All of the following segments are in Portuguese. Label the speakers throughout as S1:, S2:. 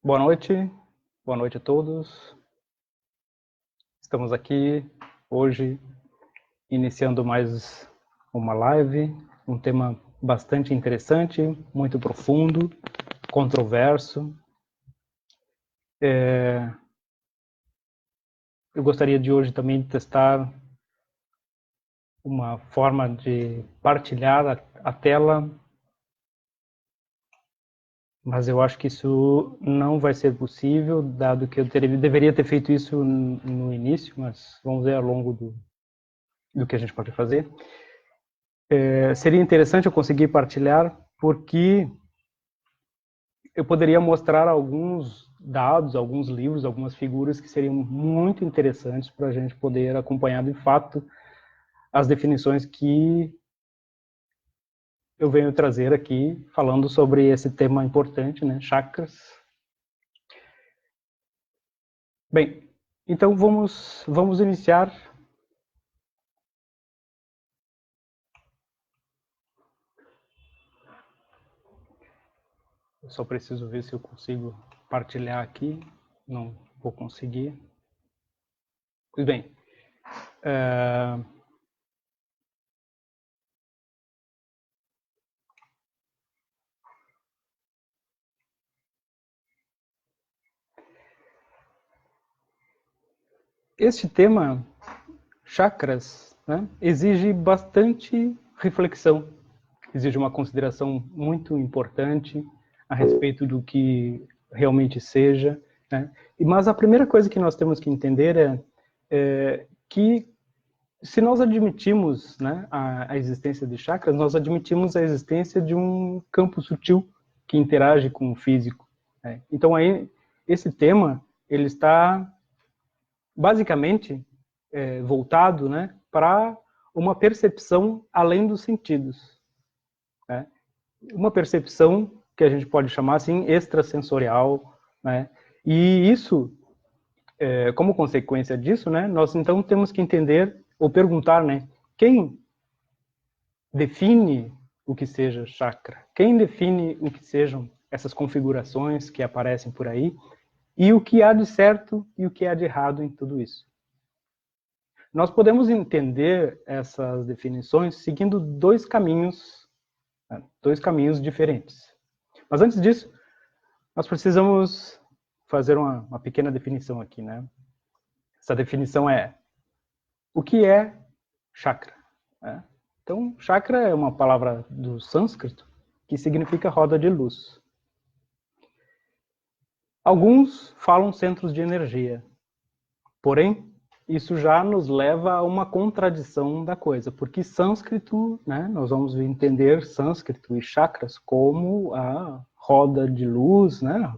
S1: Boa noite a todos. Estamos aqui hoje iniciando mais uma live, um tema bastante interessante, muito profundo, controverso. Eu gostaria de hoje também de testar uma forma de partilhar a tela, mas eu acho que isso não vai ser possível, dado que eu deveria ter feito isso no início, mas vamos ver ao longo do que a gente pode fazer. Seria interessante eu conseguir partilhar, porque eu poderia mostrar alguns dados, alguns livros, algumas figuras que seriam muito interessantes para a gente poder acompanhar de fato as definições que eu venho trazer aqui, falando sobre esse tema importante, né, chakras. Bem, então vamos iniciar. Eu só preciso ver se eu consigo partilhar aqui. Não vou conseguir. Pois bem, este tema, chakras, né, exige bastante reflexão, exige uma consideração muito importante a respeito do que realmente seja, né? Mas a primeira coisa que nós temos que entender é que se nós admitimos, né, a existência de chakras, nós admitimos a existência de um campo sutil que interage com o físico, né? Então aí esse tema ele está basicamente voltado, né, para uma percepção além dos sentidos, né? Uma percepção que a gente pode chamar assim extrasensorial, né? E isso, como consequência disso, né, nós então temos que entender ou perguntar, né, quem define o que seja chakra? Quem define o que sejam essas configurações que aparecem por aí? E o que há de certo e o que há de errado em tudo isso? Nós podemos entender essas definições seguindo dois caminhos diferentes. Mas antes disso, nós precisamos fazer uma pequena definição aqui, né? Essa definição é: o que é chakra? Né? Então, chakra é uma palavra do sânscrito que significa roda de luz. Alguns falam centros de energia, porém, isso já nos leva a uma contradição da coisa, porque sânscrito, né, nós vamos entender sânscrito e chakras como a roda de luz, né,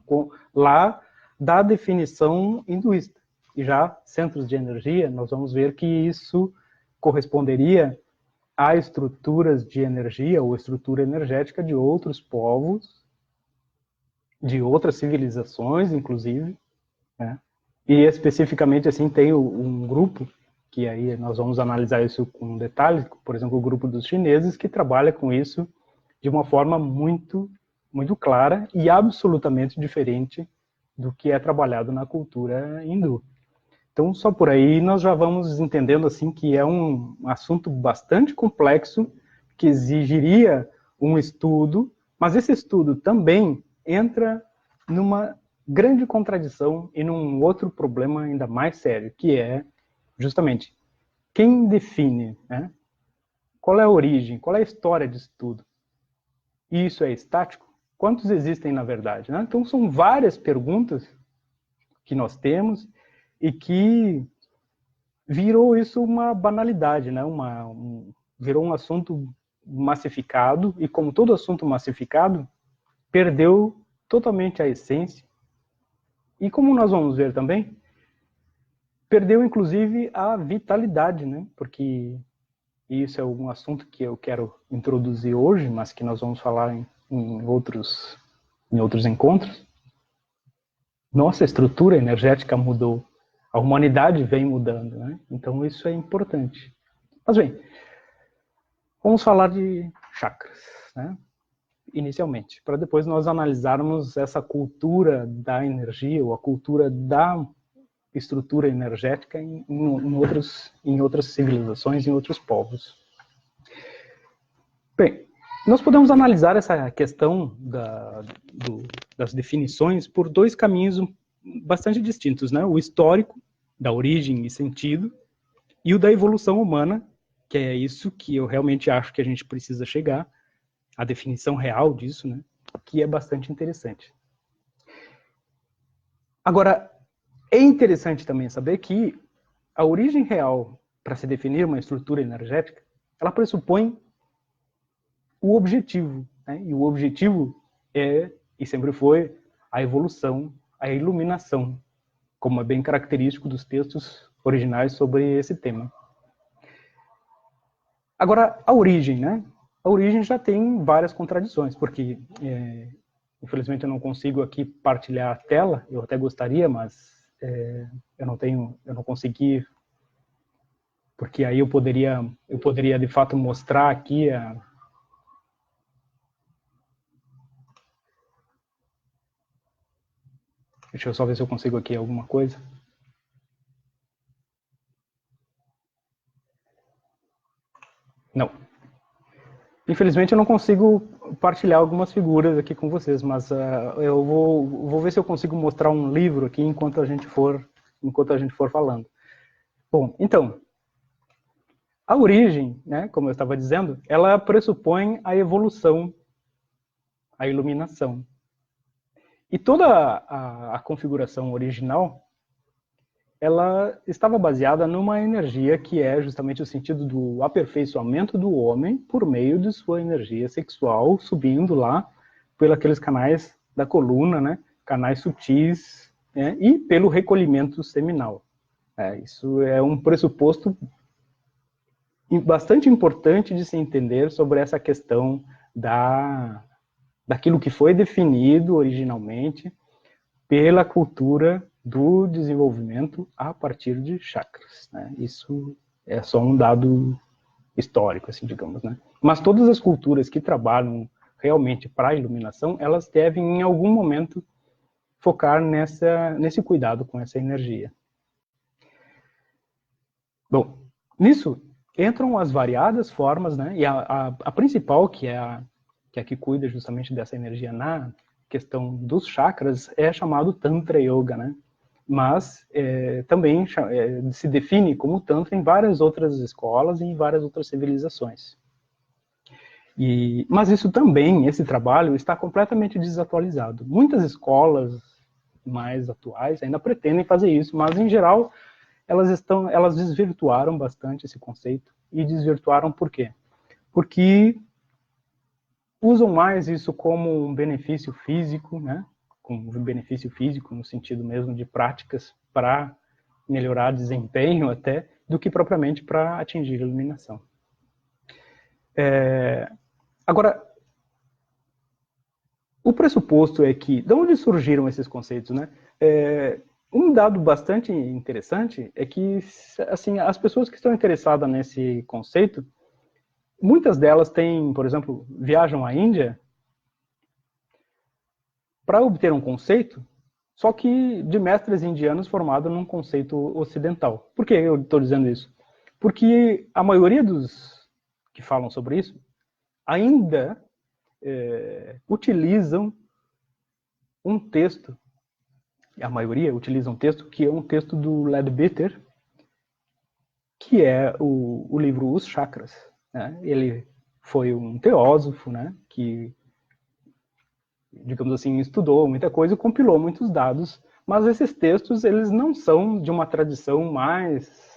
S1: lá da definição hinduísta. E já centros de energia, nós vamos ver que isso corresponderia a estruturas de energia ou estrutura energética de outros povos, de outras civilizações, inclusive, né? E especificamente assim tem um grupo que aí nós vamos analisar isso com detalhes, por exemplo, o grupo dos chineses que trabalha com isso de uma forma muito clara e absolutamente diferente do que é trabalhado na cultura hindu. Então, só por aí nós já vamos entendendo assim que é um assunto bastante complexo que exigiria um estudo, mas esse estudo também entra numa grande contradição e num outro problema ainda mais sério, que é justamente quem define, né? Qual é a origem, qual é a história disso tudo? E isso é estático? Quantos existem na verdade? Né? Então são várias perguntas que nós temos e que virou isso uma banalidade, né? Virou um assunto massificado e, como todo assunto massificado, perdeu totalmente a essência. E como nós vamos ver também, perdeu inclusive a vitalidade, né? Porque isso é um assunto que eu quero introduzir hoje, mas que nós vamos falar em outros encontros. Nossa estrutura energética mudou, a humanidade vem mudando, né? Então isso é importante. Mas bem, vamos falar de chakras, né? inicialmente, para depois nós analisarmos essa cultura da energia, ou a cultura da estrutura energética em outras civilizações, em outros povos. Bem, nós podemos analisar essa questão das definições por dois caminhos bastante distintos, né? O histórico, da origem e sentido, e o da evolução humana, que é isso que eu realmente acho que a gente precisa chegar, a definição real disso, né? Que é bastante interessante. Agora, é interessante também saber que a origem real para se definir uma estrutura energética, ela pressupõe o objetivo, né? E o objetivo é, e sempre foi, a evolução, a iluminação, como é bem característico dos textos originais sobre esse tema. Agora, a origem, né? A origem já tem várias contradições, porque, infelizmente, eu não consigo aqui partilhar a tela, eu até gostaria, mas eu não consegui, porque aí eu poderia de fato mostrar aqui Deixa eu só ver se eu consigo aqui alguma coisa. Não. Infelizmente eu não consigo partilhar algumas figuras aqui com vocês, mas eu vou ver se eu consigo mostrar um livro aqui enquanto a gente for falando. Bom, então, a origem, né, como eu estava dizendo, ela pressupõe a evolução, a iluminação. E toda a configuração original, ela estava baseada numa energia que é justamente o sentido do aperfeiçoamento do homem por meio de sua energia sexual, subindo lá pelos aqueles canais da coluna, né, canais sutis, né, e pelo recolhimento seminal. Isso é um pressuposto bastante importante de se entender sobre essa questão daquilo que foi definido originalmente pela cultura do desenvolvimento a partir de chakras, né? Isso é só um dado histórico, assim, digamos, né? Mas todas as culturas que trabalham realmente para a iluminação, elas devem, em algum momento, focar nesse cuidado com essa energia. Bom, nisso entram as variadas formas, né? E a principal, que é a que cuida justamente dessa energia na questão dos chakras, é chamado Tantra Yoga, né? Mas também se define como Tantra em várias outras escolas e em várias outras civilizações. Mas isso também, esse trabalho, está completamente desatualizado. Muitas escolas mais atuais ainda pretendem fazer isso, mas, em geral, elas desvirtuaram bastante esse conceito. E desvirtuaram por quê? Porque usam mais isso como um benefício físico, né? Com um benefício físico no sentido mesmo de práticas para melhorar desempenho até, do que propriamente para atingir a iluminação. Agora, o pressuposto é que, de onde surgiram esses conceitos, né? Um dado bastante interessante é que, assim, as pessoas que estão interessadas nesse conceito, muitas delas têm, por exemplo, viajam à Índia para obter um conceito, só que de mestres indianos formado num conceito ocidental. Por que eu estou dizendo isso? Porque a maioria dos que falam sobre isso ainda utilizam um texto, a maioria utiliza um texto que é um texto do Leadbeater, que é o livro Os Chakras. Né? Ele foi um teósofo, né, que, digamos assim, estudou muita coisa e compilou muitos dados, mas esses textos, eles não são de uma tradição mais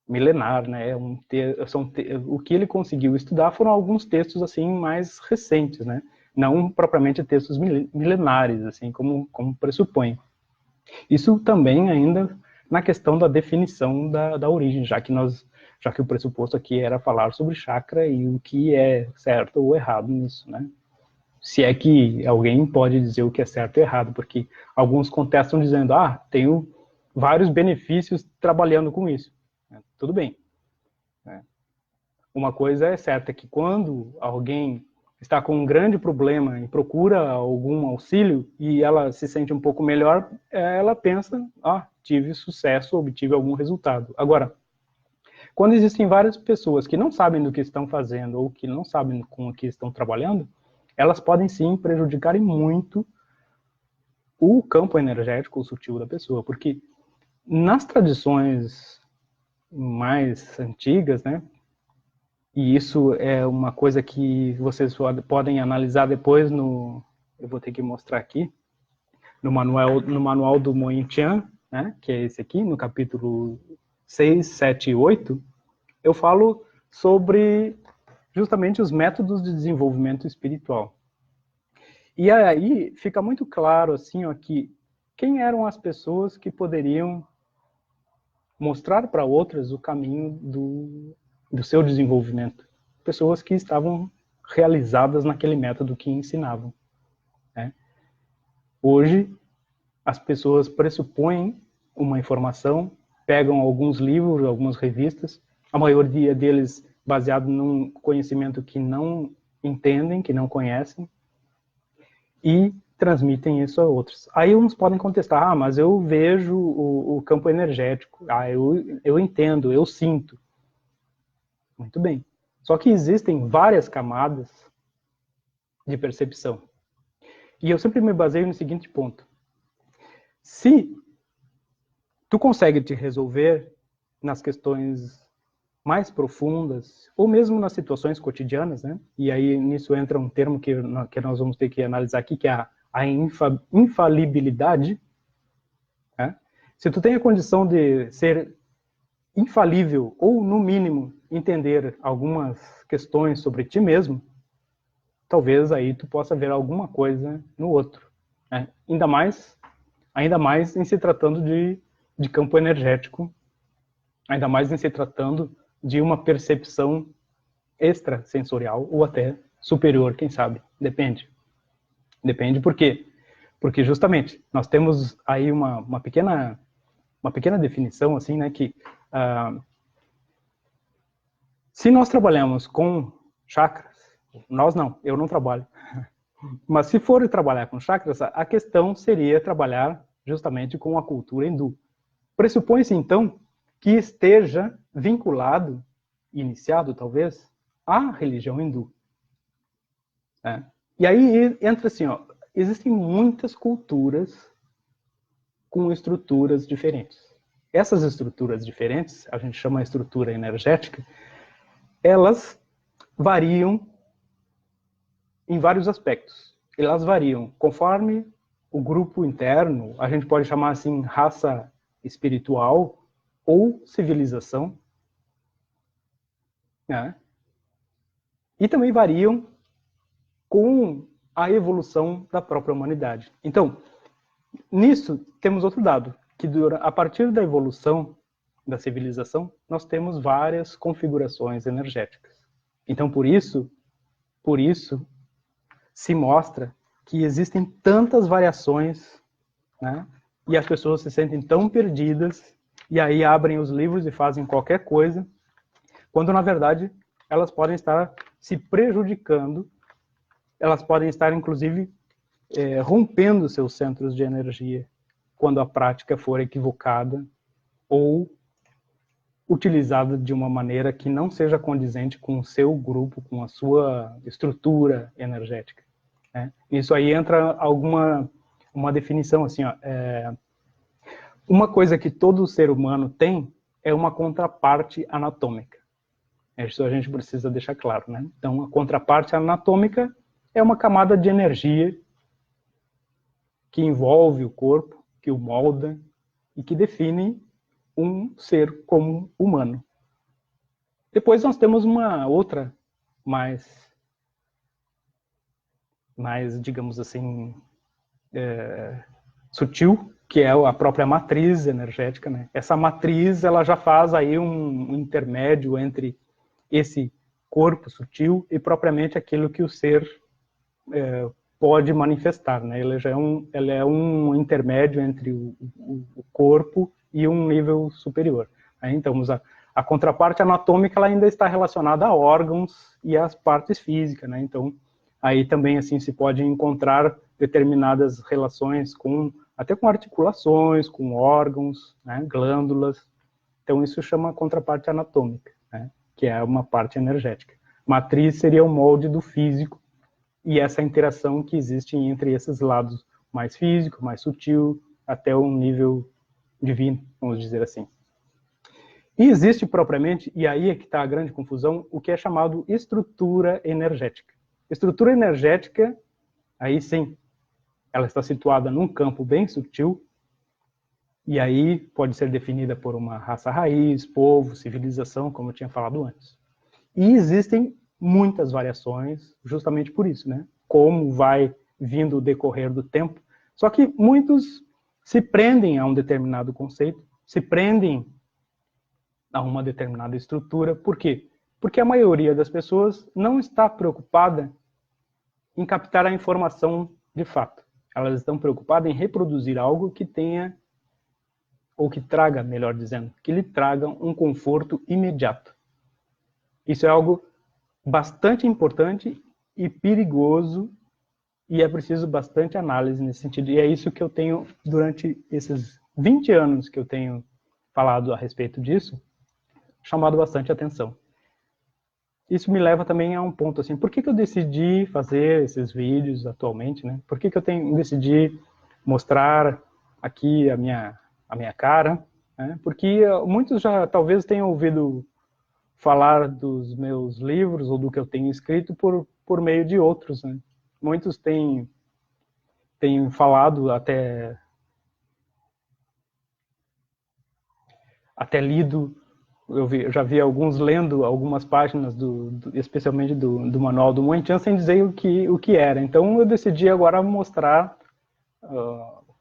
S1: milenar, né? O que ele conseguiu estudar foram alguns textos assim mais recentes, né? Não propriamente textos milenares, assim como pressupõe. Isso também ainda na questão da definição da origem, já que o pressuposto aqui era falar sobre chakra e o que é certo ou errado nisso, né? Se é que alguém pode dizer o que é certo e errado, porque alguns contestam dizendo, tenho vários benefícios trabalhando com isso. Tudo bem. Uma coisa é certa, que quando alguém está com um grande problema e procura algum auxílio e ela se sente um pouco melhor, ela pensa, tive sucesso, obtive algum resultado. Agora, quando existem várias pessoas que não sabem do que estão fazendo ou que não sabem com o que estão trabalhando, elas podem sim prejudicar muito o campo energético sutil da pessoa, porque nas tradições mais antigas, né, e isso é uma coisa que vocês podem analisar depois eu vou ter que mostrar aqui, no manual do Moyin Tian, né, que é esse aqui, no capítulo 6, 7 e 8, eu falo sobre justamente os métodos de desenvolvimento espiritual. E aí fica muito claro assim, ó, que quem eram as pessoas que poderiam mostrar para outras o caminho do seu desenvolvimento. Pessoas que estavam realizadas naquele método que ensinavam. Né? Hoje, as pessoas pressupõem uma informação, pegam alguns livros, algumas revistas, a maioria deles baseado num conhecimento que não entendem, que não conhecem, e transmitem isso a outros. Aí uns podem contestar, mas eu vejo o campo energético, eu entendo, eu sinto. Muito bem. Só que existem várias camadas de percepção. E eu sempre me baseio no seguinte ponto. Se tu consegue te resolver nas questões mais profundas, ou mesmo nas situações cotidianas, né? E aí nisso entra um termo que nós vamos ter que analisar aqui, que é a infalibilidade. Né? Se tu tem a condição de ser infalível, ou no mínimo entender algumas questões sobre ti mesmo, talvez aí tu possa ver alguma coisa no outro. Né? Ainda mais em se tratando de campo energético, ainda mais em se tratando de uma percepção extrasensorial ou até superior, quem sabe, depende. Depende por quê? Porque justamente nós temos aí uma pequena definição assim, né, que se nós trabalhamos com chakras, nós não, eu não trabalho, mas se for trabalhar com chakras, a questão seria trabalhar justamente com a cultura hindu. Pressupõe-se então que esteja vinculado, iniciado talvez, à religião hindu. Né? E aí entra assim, ó, existem muitas culturas com estruturas diferentes. Essas estruturas diferentes, a gente chama de estrutura energética, elas variam em vários aspectos. Elas variam conforme o grupo interno, a gente pode chamar assim raça espiritual ou civilização, né? E também variam com a evolução da própria humanidade. Então, nisso temos outro dado, que a partir da evolução da civilização, nós temos várias configurações energéticas. Então, por isso se mostra que existem tantas variações, né? E as pessoas se sentem tão perdidas, e aí abrem os livros e fazem qualquer coisa, quando na verdade elas podem estar se prejudicando, elas podem estar inclusive rompendo seus centros de energia, quando a prática for equivocada ou utilizada de uma maneira que não seja condizente com o seu grupo, com a sua estrutura energética. Né? Isso aí entra uma definição assim, ó, uma coisa que todo ser humano tem é uma contraparte anatômica. Isso a gente precisa deixar claro, né? Então, a contraparte anatômica é uma camada de energia que envolve o corpo, que o molda e que define um ser como humano. Depois nós temos uma outra mais digamos assim, sutil, que é a própria matriz energética, né? Essa matriz, ela já faz aí um intermédio entre esse corpo sutil e propriamente aquilo que o ser pode manifestar, né? Ela é um intermédio entre o corpo e um nível superior. Né? Então, a contraparte anatômica ela ainda está relacionada a órgãos e às partes físicas, né? Então, Aí também assim se pode encontrar determinadas relações até com articulações, com órgãos, né, glândulas. Então isso chama contraparte anatômica, né, que é uma parte energética. Matriz seria o molde do físico e essa interação que existe entre esses lados mais físico, mais sutil, até um nível divino, vamos dizer assim. E existe propriamente, e aí é que está a grande confusão, o que é chamado estrutura energética. Estrutura energética, aí sim, ela está situada num campo bem sutil, e aí pode ser definida por uma raça raiz, povo, civilização, como eu tinha falado antes. E existem muitas variações, justamente por isso, né? Como vai vindo o decorrer do tempo. Só que muitos se prendem a um determinado conceito, se prendem a uma determinada estrutura. Por quê? Porque a maioria das pessoas não está preocupada em captar a informação de fato. Elas estão preocupadas em reproduzir algo que tenha, ou que traga, melhor dizendo, que lhe traga um conforto imediato. Isso é algo bastante importante e perigoso, e é preciso bastante análise nesse sentido. E é isso que eu tenho, durante esses 20 anos que eu tenho falado a respeito disso, chamado bastante atenção. Isso me leva também a um ponto assim, por que eu decidi fazer esses vídeos atualmente, né? Por que eu decidi mostrar aqui a minha cara, né? Porque muitos já talvez tenham ouvido falar dos meus livros ou do que eu tenho escrito por meio de outros, né? Muitos têm falado, até lido, eu já vi alguns lendo algumas páginas, especialmente do Manual do Moen Chan, sem dizer o que era. Então eu decidi agora mostrar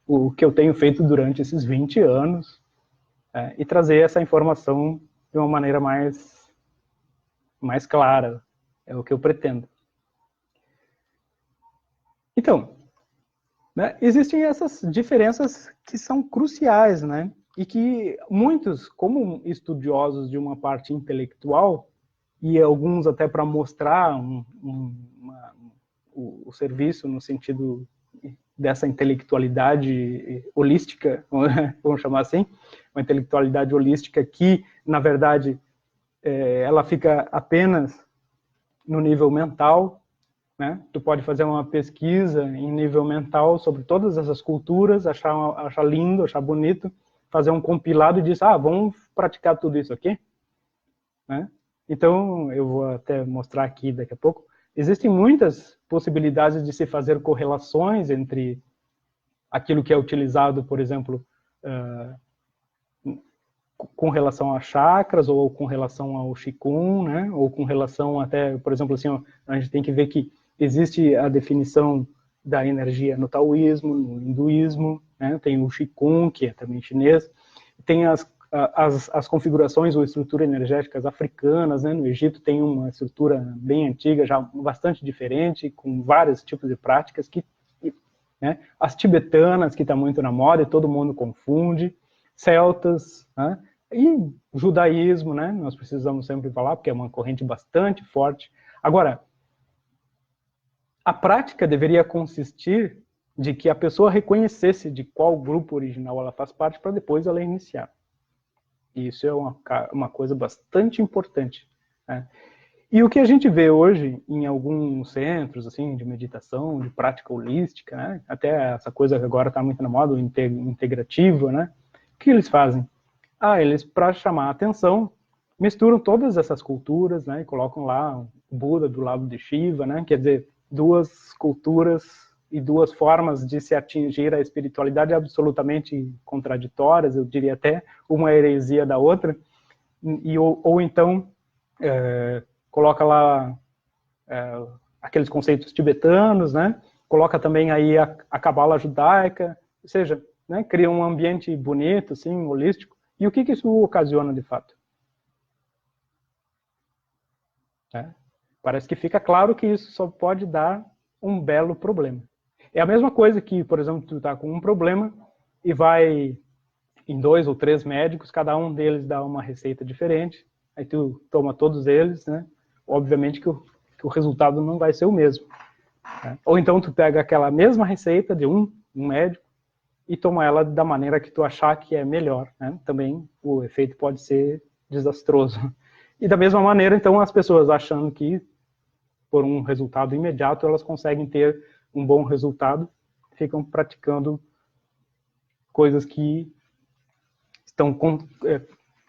S1: o que eu tenho feito durante esses 20 anos e trazer essa informação de uma maneira mais clara. É o que eu pretendo. Então, né, existem essas diferenças que são cruciais, né? E que muitos, como estudiosos de uma parte intelectual, e alguns até para mostrar o serviço no sentido dessa intelectualidade holística, vamos chamar assim, uma intelectualidade holística que, na verdade, ela fica apenas no nível mental, né? Tu pode fazer uma pesquisa em nível mental sobre todas essas culturas, achar lindo, achar bonito, fazer um compilado e dizer, vamos praticar tudo isso aqui, né? Então, eu vou até mostrar aqui daqui a pouco. Existem muitas possibilidades de se fazer correlações entre aquilo que é utilizado, por exemplo, com relação a chakras, ou com relação ao Qigong, né? Ou com relação até, por exemplo, assim, a gente tem que ver que existe a definição da energia no taoísmo, no hinduísmo, né? Tem o Qigong, que é também chinês, tem as configurações ou estruturas energéticas africanas, né? No Egito tem uma estrutura bem antiga, já bastante diferente, com vários tipos de práticas, né? As tibetanas, que está muito na moda e todo mundo confunde, celtas, né? E judaísmo, né? Nós precisamos sempre falar, porque é uma corrente bastante forte. Agora, a prática deveria consistir de que a pessoa reconhecesse de qual grupo original ela faz parte para depois ela iniciar. E isso é uma coisa bastante importante, né? E o que a gente vê hoje em alguns centros assim, de meditação, de prática holística, né? Até essa coisa que agora está muito na moda, integrativa, né? O que eles fazem? Eles, para chamar a atenção, misturam todas essas culturas, né? E colocam lá o Buda do lado de Shiva, né? Quer dizer, duas culturas e duas formas de se atingir a espiritualidade absolutamente contraditórias, eu diria até uma heresia da outra, ou então coloca lá aqueles conceitos tibetanos, né? Coloca também aí a cabala judaica, ou seja, né? Cria um ambiente bonito, assim, holístico. E o que isso ocasiona de fato? Parece que fica claro que isso só pode dar um belo problema. É a mesma coisa que, por exemplo, tu está com um problema e vai em 2 ou 3 médicos, cada um deles dá uma receita diferente, aí tu toma todos eles, né? Obviamente que o resultado não vai ser o mesmo. né? Ou então tu pega aquela mesma receita de um médico e toma ela da maneira que tu achar que é melhor, né? Também o efeito pode ser desastroso. E da mesma maneira, então, as pessoas achando que por um resultado imediato elas conseguem ter um bom resultado, ficam praticando coisas que estão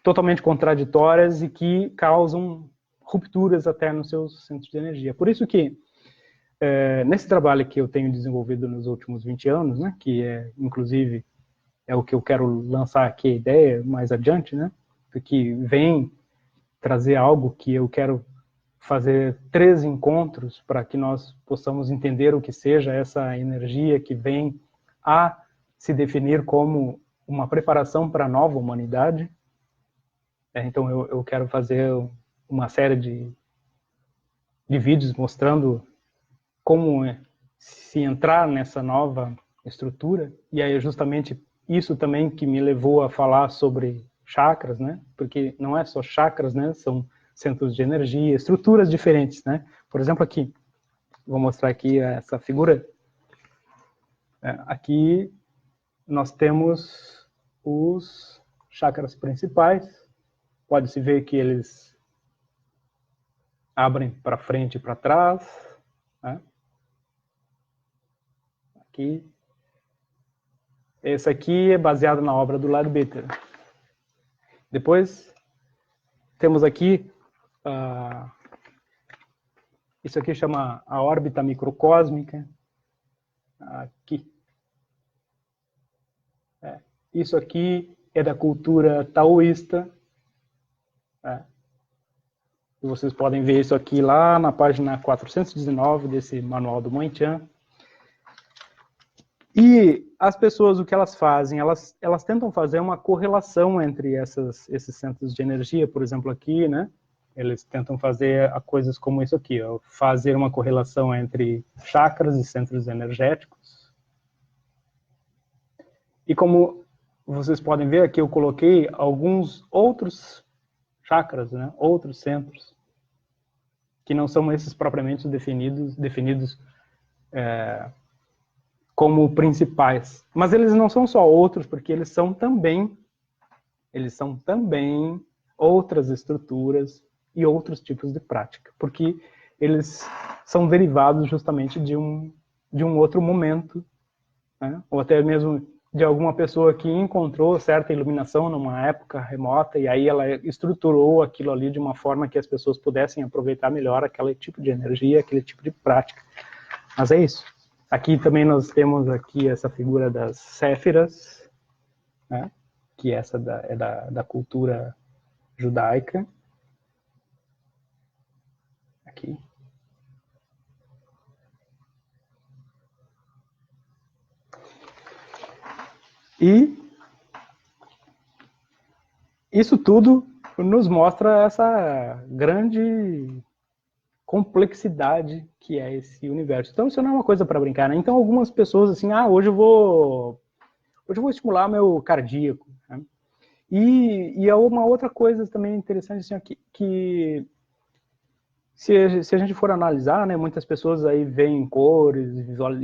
S1: totalmente contraditórias e que causam rupturas até nos seus centros de energia. Por isso que, nesse trabalho que eu tenho desenvolvido nos últimos 20 anos, né, que inclusive é o que eu quero lançar aqui a ideia mais adiante, né, porque vem trazer algo que eu quero fazer 3 encontros para que nós possamos entender o que seja essa energia que vem a se definir como uma preparação para a nova humanidade. Então eu quero fazer uma série de vídeos mostrando como se entrar nessa nova estrutura, e aí é justamente isso também que me levou a falar sobre chakras, né? Porque não é só chakras, né? São centros de energia, estruturas diferentes, né? Por exemplo, aqui, vou mostrar aqui essa figura. Aqui nós temos os chakras principais. Pode-se ver que eles abrem para frente e para trás, né? Aqui. Esse aqui é baseado na obra do Leadbeater. Depois, temos aqui, isso aqui chama a órbita microcósmica. Aqui. Isso aqui é da cultura taoísta. E vocês podem ver isso aqui lá na página 419 desse manual do Moen-Chan. E as pessoas, o que elas fazem? Elas tentam fazer uma correlação entre esses centros de energia, por exemplo, aqui, né? Eles tentam fazer coisas como isso aqui, ó, fazer uma correlação entre chakras e centros energéticos. E como vocês podem ver aqui, eu coloquei alguns outros chakras, né? Outros centros, que não são esses propriamente definidos como principais. Mas eles não são só outros, porque eles são também outras estruturas e outros tipos de prática, porque eles são derivados justamente de um outro momento, né? Ou até mesmo de alguma pessoa que encontrou certa iluminação numa época remota e aí ela estruturou aquilo ali de uma forma que as pessoas pudessem aproveitar melhor aquele tipo de energia, aquele tipo de prática. Mas é isso. Aqui também nós temos aqui essa figura das Séfiras, né? Que essa é da cultura judaica. Aqui. E isso tudo nos mostra essa grande complexidade que é esse universo. Então isso não é uma coisa para brincar, né? Então algumas pessoas assim, hoje eu vou estimular meu cardíaco, né? E é uma outra coisa também interessante assim, que se a gente for analisar, né, muitas pessoas aí veem cores,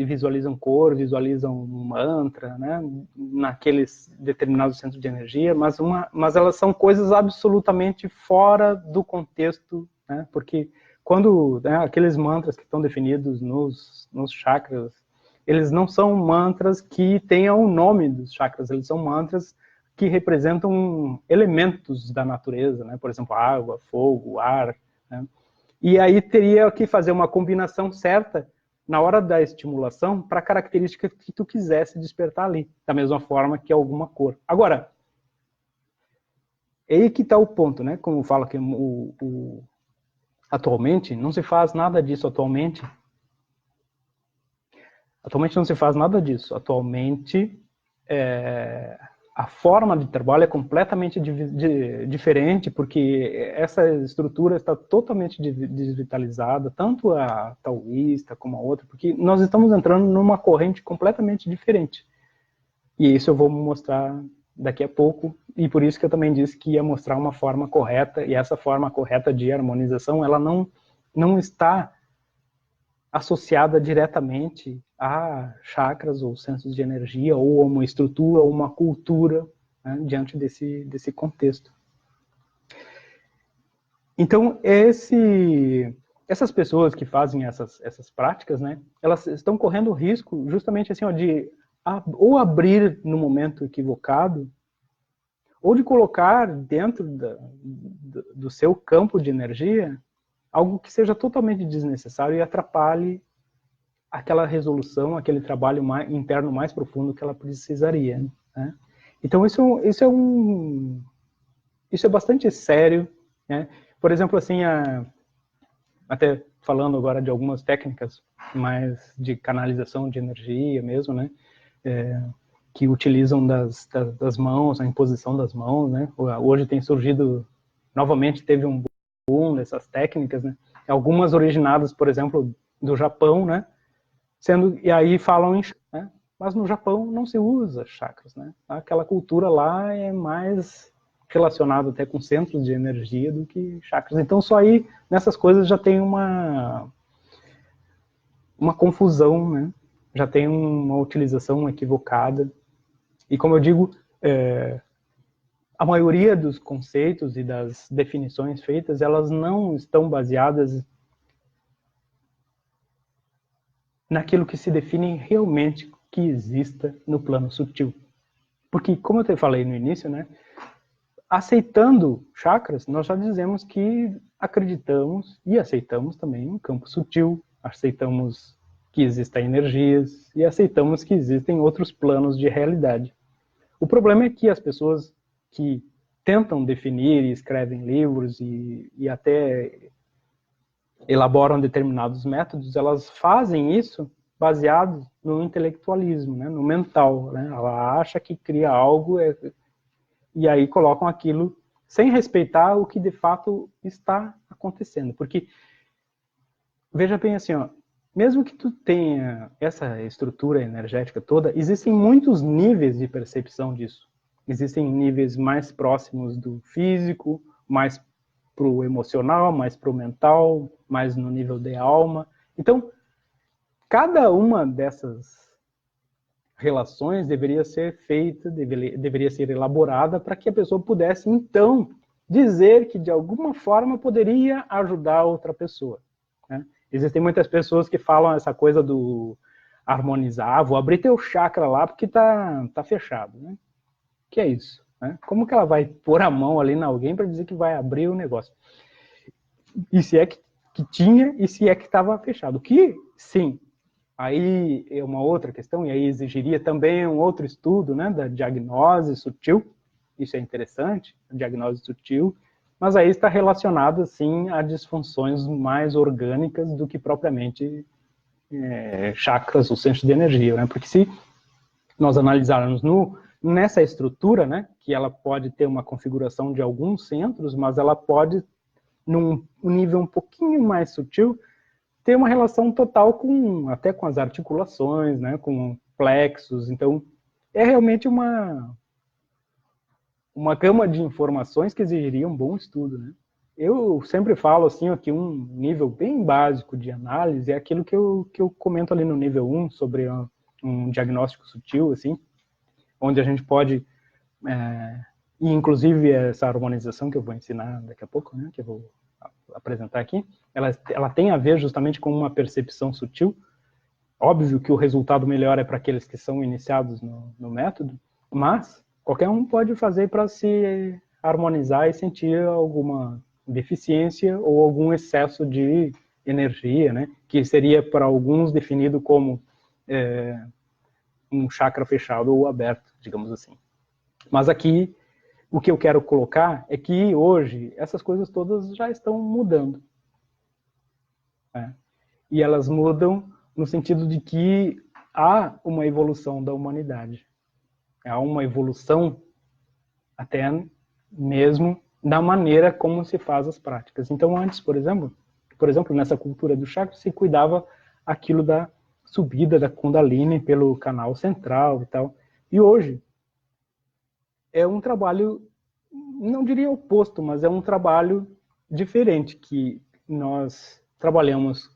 S1: visualizam cor, visualizam um mantra, né, naqueles determinados centros de energia, mas elas são coisas absolutamente fora do contexto, né, porque quando aqueles mantras que estão definidos nos chakras, eles não são mantras que tenham o nome dos chakras, eles são mantras que representam elementos da natureza, né, por exemplo, água, fogo, ar, né. E aí teria que fazer uma combinação certa na hora da estimulação para a característica que tu quisesse despertar ali, da mesma forma que alguma cor. Agora, é aí que está o ponto, né? Como fala que atualmente não se faz nada disso atualmente. Atualmente não se faz nada disso. Atualmente a forma de trabalho é completamente diferente, porque essa estrutura está totalmente desvitalizada, tanto a taoísta como a outra, porque nós estamos entrando numa corrente completamente diferente. E isso eu vou mostrar daqui a pouco, e por isso que eu também disse que ia mostrar uma forma correta, e essa forma correta de harmonização, ela não está associada diretamente a chakras ou centros de energia, ou a uma estrutura, ou uma cultura, né, diante desse contexto. Então, essas pessoas que fazem essas práticas, né, elas estão correndo o risco justamente assim, ó, de ou abrir no momento equivocado, ou de colocar dentro do seu campo de energia algo que seja totalmente desnecessário e atrapalhe aquela resolução, aquele trabalho interno mais profundo que ela precisaria. Né? Então, isso é bastante sério. Né? Por exemplo, assim, até falando agora de algumas técnicas mais de canalização de energia mesmo, né? Que utilizam das mãos, a imposição das mãos, né? Hoje tem surgido, novamente teve um boom dessas técnicas, né? Algumas originadas, por exemplo, do Japão, né? E aí falam em, né? Mas no Japão não se usa chakras, né? Aquela cultura lá é mais relacionada até com centros de energia do que chakras. Então só aí nessas coisas já tem uma confusão, né? Já tem uma utilização equivocada. E como eu digo, a maioria dos conceitos e das definições feitas, elas não estão baseadas naquilo que se define realmente que exista no plano sutil. Porque, como eu te falei no início, né, aceitando chakras, nós já dizemos que acreditamos e aceitamos também um campo sutil, aceitamos que existem energias e aceitamos que existem outros planos de realidade. O problema é que as pessoas que tentam definir e escrevem livros e até elaboram determinados métodos, elas fazem isso baseado no intelectualismo, né, no mental. Né? Ela acha que cria algo e aí colocam aquilo sem respeitar o que de fato está acontecendo. Porque, veja bem assim, ó, mesmo que tu tenha essa estrutura energética toda, existem muitos níveis de percepção disso. Existem níveis mais próximos do físico, mais para o emocional, mais para o mental, mais no nível de alma. Então, cada uma dessas relações deveria ser feita, deveria ser elaborada para que a pessoa pudesse, então, dizer que de alguma forma poderia ajudar outra pessoa. Né? Existem muitas pessoas que falam essa coisa do harmonizar, vou abrir teu chakra lá porque tá fechado. Né? Que é isso? Né? Como que ela vai pôr a mão ali em alguém para dizer que vai abrir o negócio? E se é que tinha, e se é que estava fechado. Que, sim, aí é uma outra questão, e aí exigiria também um outro estudo, né, da diagnose sutil. Isso é interessante, a diagnose sutil, mas aí está relacionado, assim, a disfunções mais orgânicas do que propriamente chakras ou centros de energia, né? Porque se nós analisarmos nessa estrutura, né, que ela pode ter uma configuração de alguns centros, mas ela pode, num nível um pouquinho mais sutil, ter uma relação total até com as articulações, né, com plexos. Então, é realmente uma gama de informações que exigiria um bom estudo. Né? Eu sempre falo assim, que um nível bem básico de análise é aquilo que eu comento ali no nível 1, sobre um diagnóstico sutil, assim, onde a gente pode, e inclusive essa harmonização que eu vou ensinar daqui a pouco, né, que eu vou apresentar aqui, ela tem a ver justamente com uma percepção sutil. Óbvio que o resultado melhor é para aqueles que são iniciados no método, mas qualquer um pode fazer para se harmonizar e sentir alguma deficiência ou algum excesso de energia, né? Que seria para alguns definido como um chakra fechado ou aberto, digamos assim. Mas aqui, o que eu quero colocar é que hoje essas coisas todas já estão mudando. Né? E elas mudam no sentido de que há uma evolução da humanidade. Há uma evolução até mesmo da maneira como se faz as práticas. Então, antes, por exemplo, nessa cultura do chakra, se cuidava aquilo da subida da Kundalini pelo canal central e tal. E hoje é um trabalho, não diria oposto, mas é um trabalho diferente, que nós trabalhamos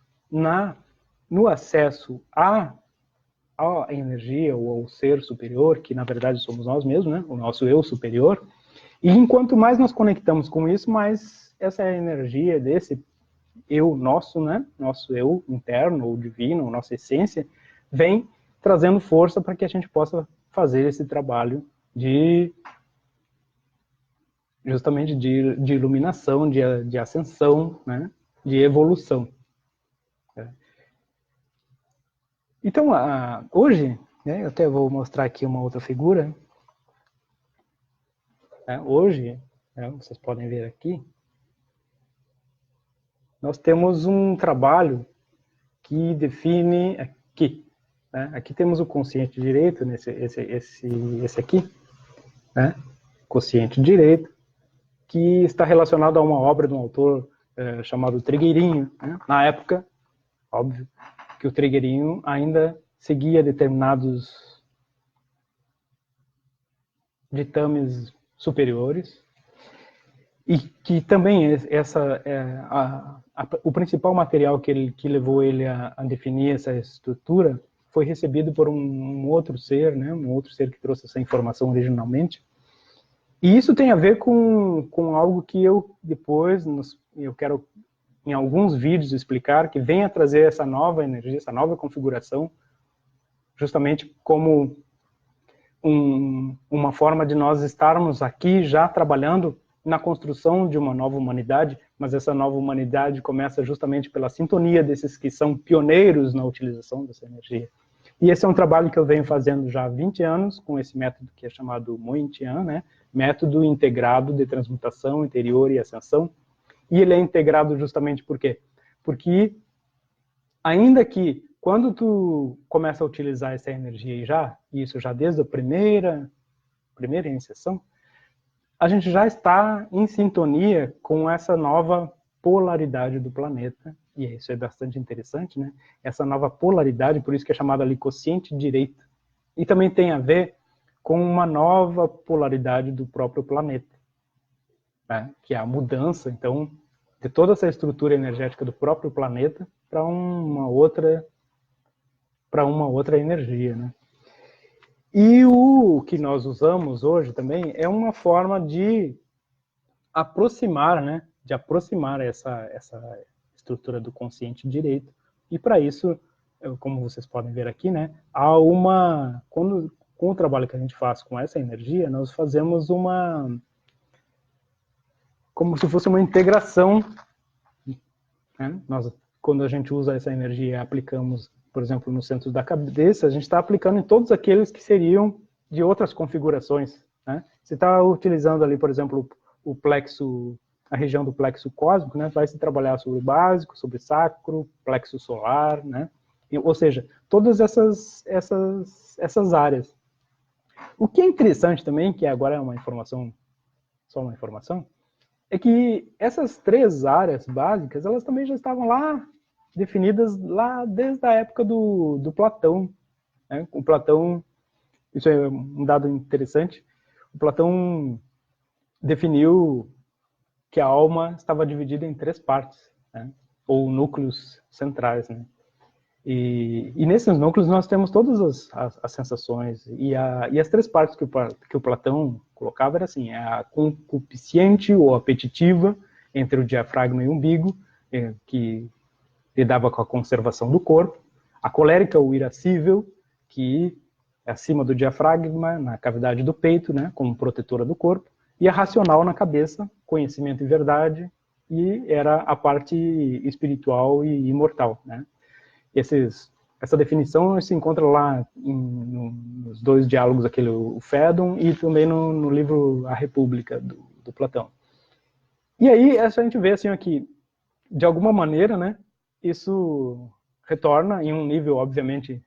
S1: no acesso à energia ou ao ser superior, que na verdade somos nós mesmos, né? O nosso eu superior. E enquanto mais nos conectamos com isso, mais essa energia desse eu nosso, né? Nosso eu interno ou divino, nossa essência, vem trazendo força para que a gente possa fazer esse trabalho justamente de iluminação, de ascensão, né? De evolução. Então, hoje, né, eu até vou mostrar aqui uma outra figura. Hoje, vocês podem ver aqui, nós temos um trabalho que define aqui. Né? Aqui temos o consciente direito, esse aqui, né? Consciente direito, que está relacionado a uma obra de um autor chamado Trigueirinho. Né? Na época, óbvio, que o Trigueirinho ainda seguia determinados ditames superiores, e que também o principal material que levou ele a definir essa estrutura foi recebido por um outro ser, né, um outro ser que trouxe essa informação originalmente. E isso tem a ver com algo que eu depois, eu quero em alguns vídeos explicar, que vem a trazer essa nova energia, essa nova configuração, justamente como uma forma de nós estarmos aqui já trabalhando na construção de uma nova humanidade, mas essa nova humanidade começa justamente pela sintonia desses que são pioneiros na utilização dessa energia. E esse é um trabalho que eu venho fazendo já há 20 anos, com esse método que é chamado Mointian, né? Método integrado de transmutação interior e ascensão. E ele é integrado justamente por quê? Porque ainda que quando tu começa a utilizar essa energia isso já desde a primeira iniciação, a gente já está em sintonia com essa nova polaridade do planeta, e isso é bastante interessante, né? Essa nova polaridade, por isso que é chamada ali quociente direito, e também tem a ver com uma nova polaridade do próprio planeta, né? Que é a mudança, então, de toda essa estrutura energética do próprio planeta para uma outra energia, né? E o que nós usamos hoje também é uma forma de aproximar, né? De aproximar essa estrutura do consciente direito. E para isso, como vocês podem ver aqui, né? Há com o trabalho que a gente faz com essa energia, nós fazemos como se fosse uma integração, né? Quando a gente usa essa energia, aplicamos, por exemplo, no centro da cabeça, a gente está aplicando em todos aqueles que seriam de outras configurações, né? Você está utilizando ali, por exemplo, o plexo, a região do plexo cósmico, né? Vai se trabalhar sobre o básico, sobre o sacro, plexo solar, né? Ou seja, todas essas áreas. O que é interessante também, que agora é uma informação, só uma informação, é que essas 3 áreas básicas, elas também já estavam lá definidas lá desde a época do Platão. Né? O Platão, isso é um dado interessante, o Platão definiu que a alma estava dividida em 3 partes, né? Ou núcleos centrais. Né? E nesses núcleos nós temos todas as sensações, e as 3 partes que o Platão colocava era assim, a concupiscente ou apetitiva, entre o diafragma e o umbigo, que lidava com a conservação do corpo, a colérica ou irascível, que é acima do diafragma, na cavidade do peito, né, como protetora do corpo, e a racional na cabeça, conhecimento e verdade, e era a parte espiritual e imortal, né. Essa definição se encontra lá nos 2 diálogos, aquele, o Fédon, e também no livro A República, do Platão. E aí, a gente vê assim aqui, de alguma maneira, né, isso retorna em um nível, obviamente,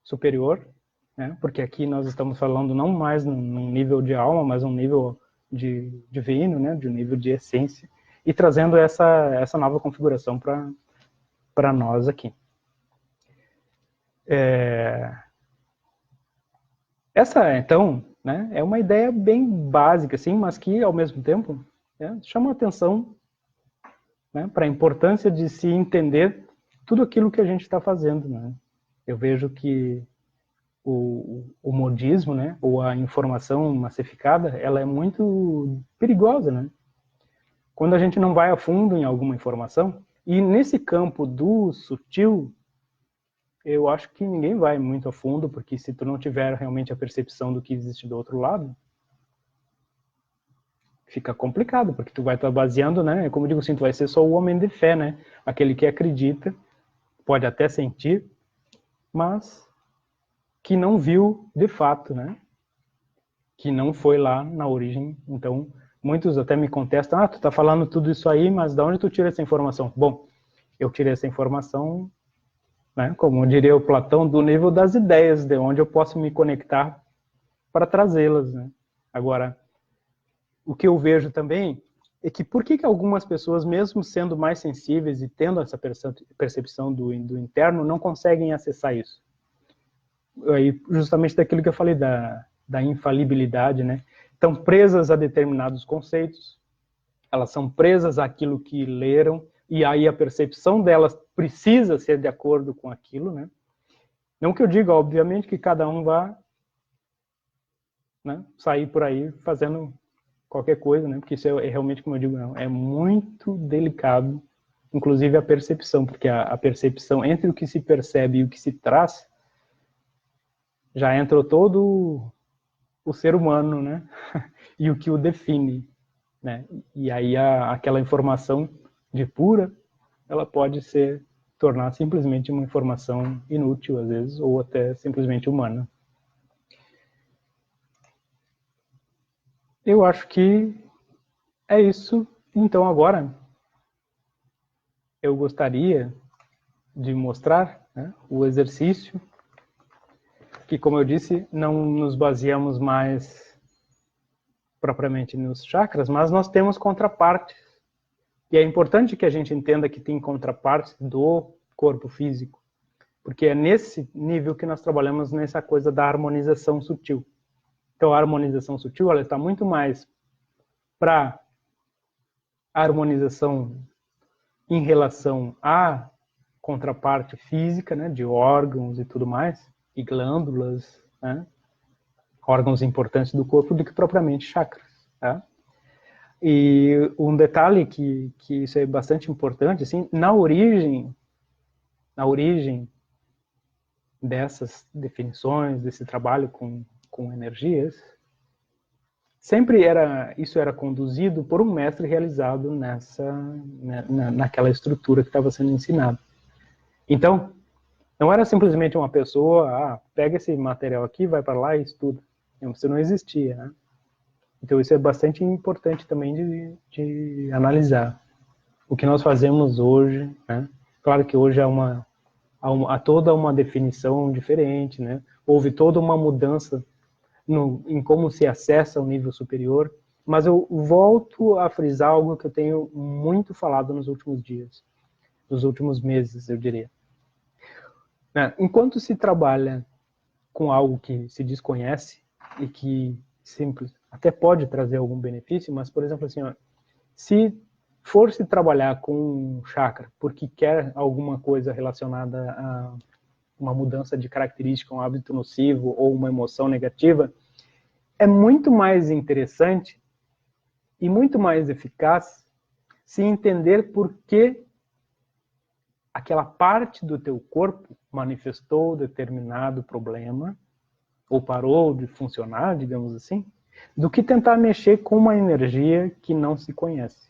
S1: superior, né, porque aqui nós estamos falando não mais num nível de alma, mas um nível de divino, né, de um nível de essência, e trazendo essa nova configuração para nós aqui. Essa, então, né, é uma ideia bem básica, assim, mas que, ao mesmo tempo, chama a atenção, né, para a importância de se entender tudo aquilo que a gente está fazendo, né? Eu vejo que o modismo, né, ou a informação massificada, ela é muito perigosa, né? Quando a gente não vai a fundo em alguma informação, e nesse campo do sutil, eu acho que ninguém vai muito a fundo, porque se tu não tiver realmente a percepção do que existe do outro lado, fica complicado, porque tu vai estar baseando, né, como eu digo assim, tu vai ser só o homem de fé, né, aquele que acredita, pode até sentir, mas que não viu de fato, né, que não foi lá na origem. Então, muitos até me contestam, tu tá falando tudo isso aí, mas de onde tu tira essa informação? Bom, eu tirei essa informação, né, como diria o Platão, do nível das ideias, de onde eu posso me conectar para trazê-las, né. Agora, o que eu vejo também é que por que algumas pessoas, mesmo sendo mais sensíveis e tendo essa percepção do interno, não conseguem acessar isso? Aí, justamente daquilo que eu falei, da infalibilidade, né? Estão presas a determinados conceitos, elas são presas àquilo que leram, e aí a percepção delas precisa ser de acordo com aquilo, né? Não que eu diga, obviamente, que cada um vá, né, sair por aí fazendo qualquer coisa, né? Porque isso é realmente, como eu digo, é muito delicado, inclusive a percepção, porque a percepção entre o que se percebe e o que se traz, já entrou todo o ser humano, né? E o que o define, né? E aí aquela informação de pura, ela pode tornar simplesmente uma informação inútil, às vezes, ou até simplesmente humana. Eu acho que é isso. Então, agora, eu gostaria de mostrar, né, o exercício, que, como eu disse, não nos baseamos mais propriamente nos chakras, mas nós temos contrapartes. E é importante que a gente entenda que tem contrapartes do corpo físico, porque é nesse nível que nós trabalhamos nessa coisa da harmonização sutil. Então, a harmonização sutil, ela está muito mais para a harmonização em relação à contraparte física, né, de órgãos e tudo mais, e glândulas, né, órgãos importantes do corpo, do que propriamente chakras. Tá? E um detalhe que isso é bastante importante, assim, na origem dessas definições, desse trabalho com energias, sempre isso era conduzido por um mestre realizado naquela estrutura que estava sendo ensinada. Então, não era simplesmente uma pessoa, pega esse material aqui, vai para lá e estuda. Isso não existia, né? Então, isso é bastante importante também de analisar. O que nós fazemos hoje, né? Claro que hoje há toda uma definição diferente, né? Houve toda uma mudança em como se acessa o nível superior, mas eu volto a frisar algo que eu tenho muito falado nos últimos dias, nos últimos meses, eu diria. Enquanto se trabalha com algo que se desconhece e que simples, até pode trazer algum benefício, mas, por exemplo, assim, se for se trabalhar com um chakra porque quer alguma coisa relacionada a uma mudança de característica, um hábito nocivo ou uma emoção negativa, é muito mais interessante e muito mais eficaz se entender por que aquela parte do teu corpo manifestou determinado problema ou parou de funcionar, digamos assim, do que tentar mexer com uma energia que não se conhece.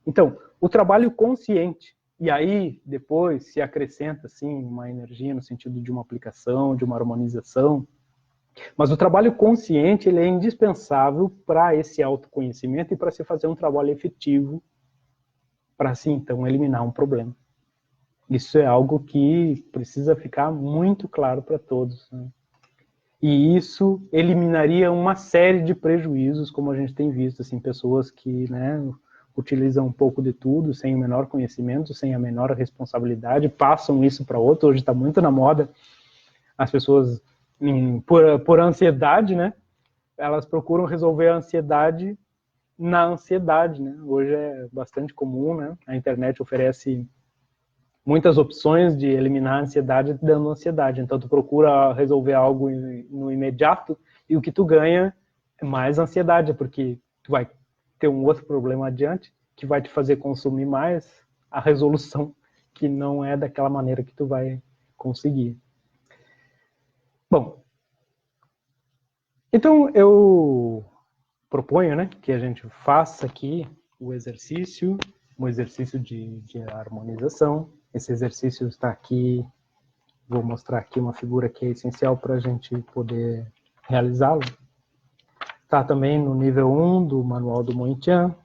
S1: Então, o trabalho consciente, e aí depois se acrescenta assim uma energia no sentido de uma aplicação, de uma harmonização, mas o trabalho consciente ele é indispensável para esse autoconhecimento e para se fazer um trabalho efetivo para assim então eliminar um problema. Isso é algo que precisa ficar muito claro para todos, né? E isso eliminaria uma série de prejuízos, como a gente tem visto, assim, pessoas que, né, utilizam um pouco de tudo, sem o menor conhecimento, sem a menor responsabilidade, passam isso para outro. Hoje está muito na moda, as pessoas, por ansiedade, né, elas procuram resolver a ansiedade na ansiedade, né? Hoje é bastante comum, né? A internet oferece muitas opções de eliminar a ansiedade dando ansiedade. Então, tu procura resolver algo no imediato e o que tu ganha é mais ansiedade, porque tu vai ter um outro problema adiante que vai te fazer consumir mais a resolução, que não é daquela maneira que tu vai conseguir. Bom, então eu proponho, né, que a gente faça aqui o exercício, um exercício de harmonização. Esse exercício está aqui, vou mostrar aqui uma figura que é essencial para a gente poder realizá-lo. Está também no nível 1 do Manual do Mointian.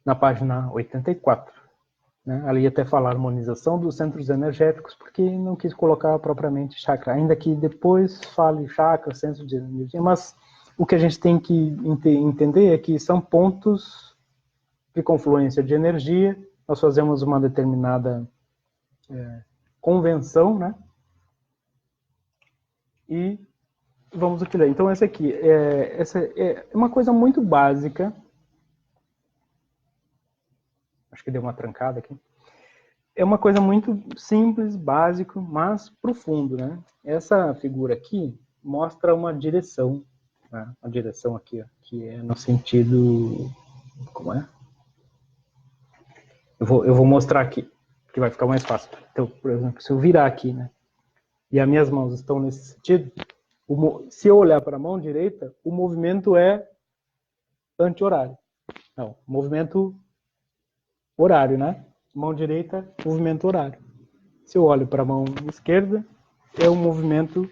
S1: Na página 84. Né? Ali até fala harmonização dos centros energéticos, porque não quis colocar propriamente chakra, ainda que depois fale chakra, centro de energia, mas o que a gente tem que entender é que são pontos de confluência de energia, nós fazemos uma determinada convenção, né? E vamos utilizar. Então, essa aqui essa é uma coisa muito básica. Acho que deu uma trancada aqui. É uma coisa muito simples, básico, mas profundo, né? Essa figura aqui mostra uma direção, né? Uma direção aqui, ó, que é no sentido... Como é? Eu vou mostrar aqui, que vai ficar mais fácil. Então, por exemplo, se eu virar aqui, né? E as minhas mãos estão nesse sentido, se eu olhar para a mão direita, o movimento é anti-horário. Não, movimento horário, né? Mão direita, movimento horário. Se eu olho para a mão esquerda, é um movimento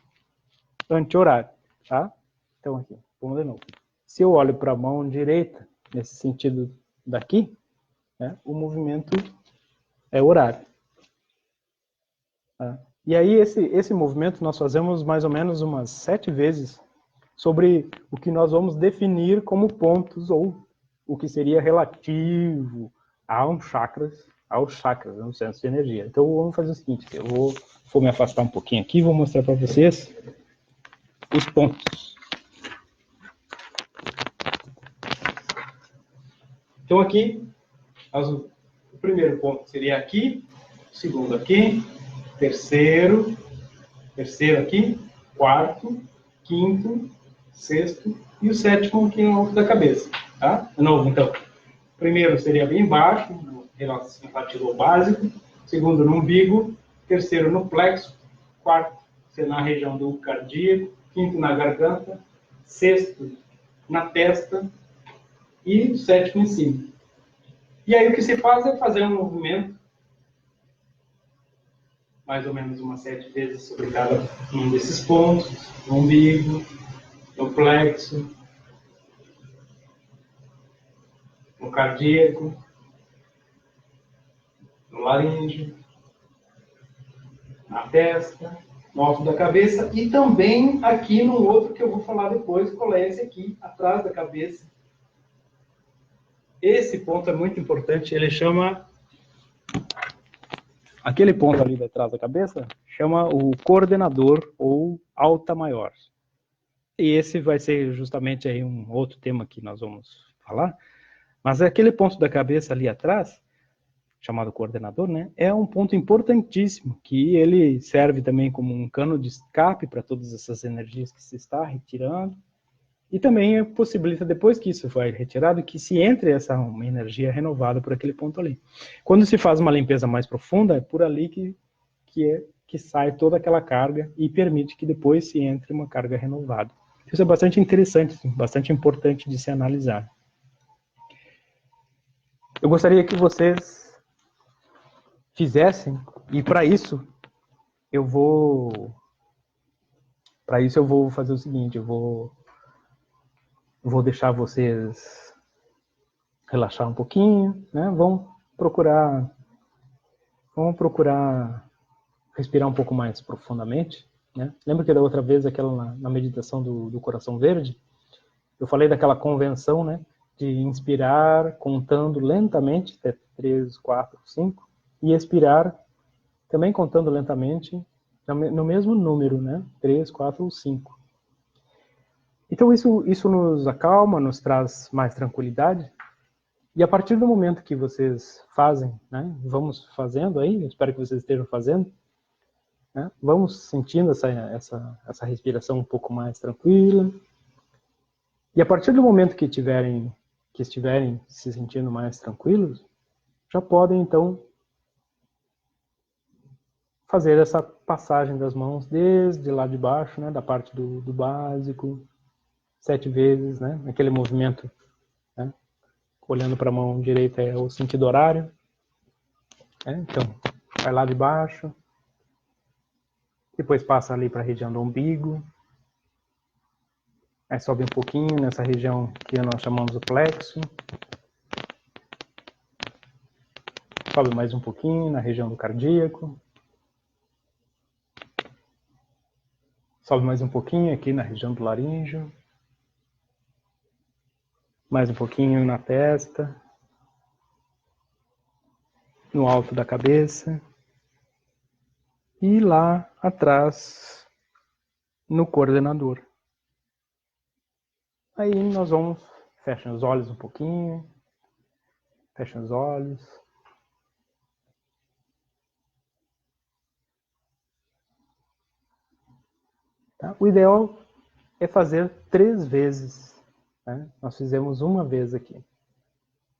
S1: anti-horário, tá? Então aqui, vamos de novo. Se eu olho para a mão direita, nesse sentido daqui, né, o movimento é horário. Tá? E aí esse movimento nós fazemos mais ou menos umas 7 vezes sobre o que nós vamos definir como pontos ou o que seria relativo aos chakras no centro de energia. Então vamos fazer o seguinte, eu vou me afastar um pouquinho aqui e vou mostrar para vocês os pontos. Então aqui, o primeiro ponto seria aqui, o segundo aqui, terceiro aqui, quarto, quinto, sexto e o sétimo aqui no alto da cabeça. Tá? De novo, então. Primeiro seria bem embaixo, no relativo básico. Segundo no umbigo. Terceiro no plexo. Quarto seria na região do cardíaco. Quinto na garganta. Sexto na testa. E o sétimo em cima. E aí o que se faz é fazer um movimento, mais ou menos umas 7 vezes sobre cada um desses pontos. No umbigo, no plexo, no cardíaco, no laríngeo, na testa, no alto da cabeça e também aqui no outro que eu vou falar depois, qual é esse aqui, atrás da cabeça. Esse ponto é muito importante, ele chama... Aquele ponto ali atrás da cabeça chama o coordenador ou alta maior. E esse vai ser justamente aí um outro tema que nós vamos falar. Mas aquele ponto da cabeça ali atrás, chamado coordenador, né, é um ponto importantíssimo, que ele serve também como um cano de escape para todas essas energias que se está retirando, e também possibilita, depois que isso foi retirado, que se entre uma energia renovada por aquele ponto ali. Quando se faz uma limpeza mais profunda, é por ali que sai toda aquela carga e permite que depois se entre uma carga renovada. Isso é bastante interessante, bastante importante de se analisar. Eu gostaria que vocês fizessem, e para isso eu vou fazer o seguinte, eu vou deixar vocês relaxar um pouquinho, né? Vamos procurar respirar um pouco mais profundamente, né? Lembra que da outra vez, aquela na meditação do coração verde, eu falei daquela convenção, né? De inspirar contando lentamente, até 3, 4, 5, e expirar também contando lentamente, no mesmo número, né? 3, 4 ou 5. Então isso nos acalma, nos traz mais tranquilidade, E a partir do momento que vocês fazem, né, vamos fazendo aí, eu espero que vocês estejam fazendo, né, vamos sentindo essa respiração um pouco mais tranquila. E a partir do momento que estiverem se sentindo mais tranquilos, já podem então fazer essa passagem das mãos desde lá de baixo, né, da parte do básico, 7 vezes, né, aquele movimento, né, olhando para a mão direita é o sentido horário, né, então vai lá de baixo, depois passa ali para a região do umbigo, aí sobe um pouquinho nessa região que nós chamamos o plexo, sobe mais um pouquinho na região do cardíaco, sobe mais um pouquinho aqui na região do laríngeo, mais um pouquinho na testa, no alto da cabeça, e lá atrás no coordenador. Aí nós vamos, fechem os olhos um pouquinho, fechem os olhos. Tá? O ideal é fazer 3 vezes. Né? Nós fizemos uma vez aqui.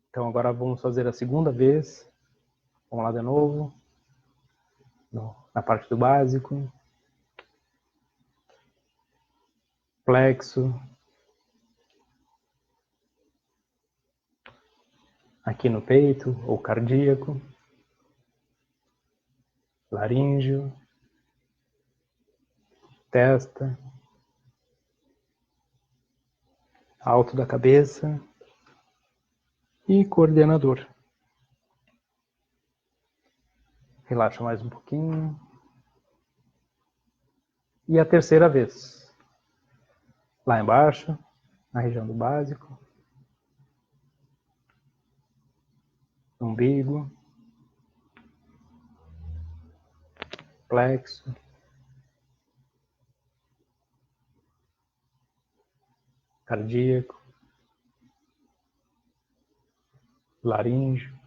S1: Então agora vamos fazer a segunda vez. Vamos lá de novo. Na parte do básico. Plexo. Aqui no peito, ou cardíaco. Laríngeo. Testa. Alto da cabeça. E coordenador. Relaxa mais um pouquinho. E a terceira vez. Lá embaixo, na região do básico. Umbigo. Plexo. Cardíaco. Laríngeo.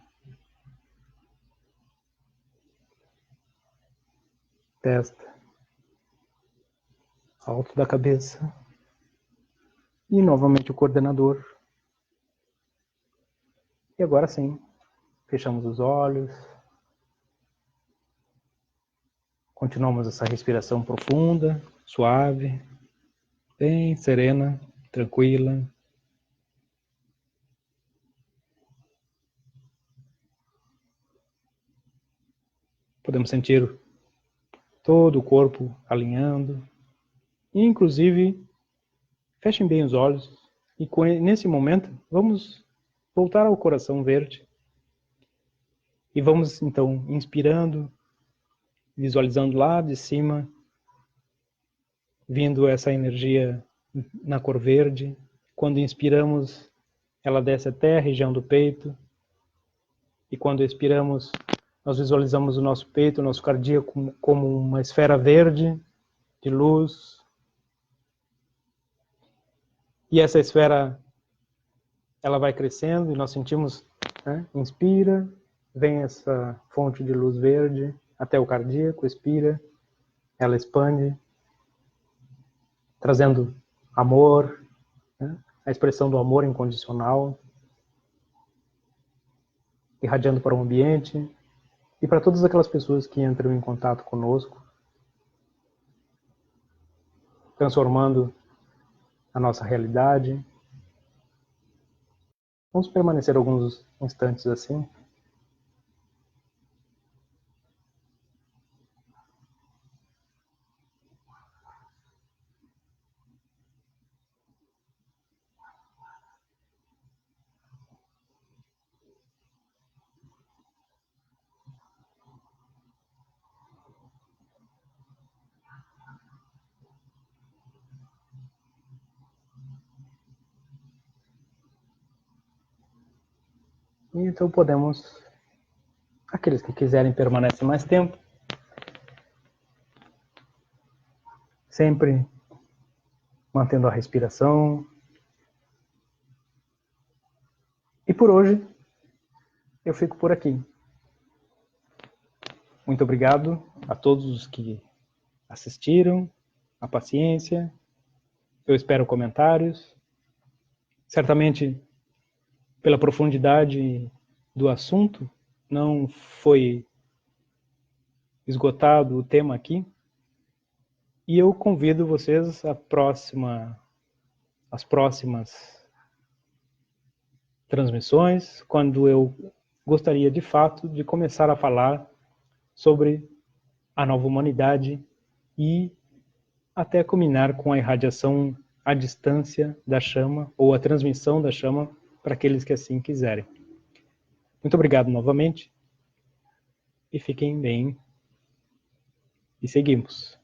S1: Testa. Alto da cabeça. E novamente o coordenador. E agora sim, fechamos os olhos. Continuamos essa respiração profunda, suave, bem serena, tranquila. Podemos sentir todo o corpo alinhando. E, inclusive, fechem bem os olhos. E nesse momento, vamos voltar ao coração verde. E vamos, então, inspirando, visualizando lá de cima, vindo essa energia na cor verde. Quando inspiramos, ela desce até a região do peito. E quando expiramos, nós visualizamos o nosso peito, o nosso cardíaco como uma esfera verde de luz. E essa esfera, ela vai crescendo e nós sentimos, né? Inspira, vem essa fonte de luz verde até o cardíaco, expira, ela expande, trazendo amor, né? A expressão do amor incondicional, irradiando para o ambiente e para todas aquelas pessoas que entram em contato conosco, transformando a nossa realidade. Vamos permanecer alguns instantes assim. E então podemos, aqueles que quiserem permanecer mais tempo, sempre mantendo a respiração. E por hoje eu fico por aqui. Muito obrigado a todos os que assistiram, a paciência. Eu espero comentários. Certamente, pela profundidade do assunto, não foi esgotado o tema aqui. E eu convido vocês às próximas transmissões, quando eu gostaria de fato de começar a falar sobre a nova humanidade e até culminar com a irradiação à distância da chama ou a transmissão da chama para aqueles que assim quiserem. Muito obrigado novamente e fiquem bem e seguimos.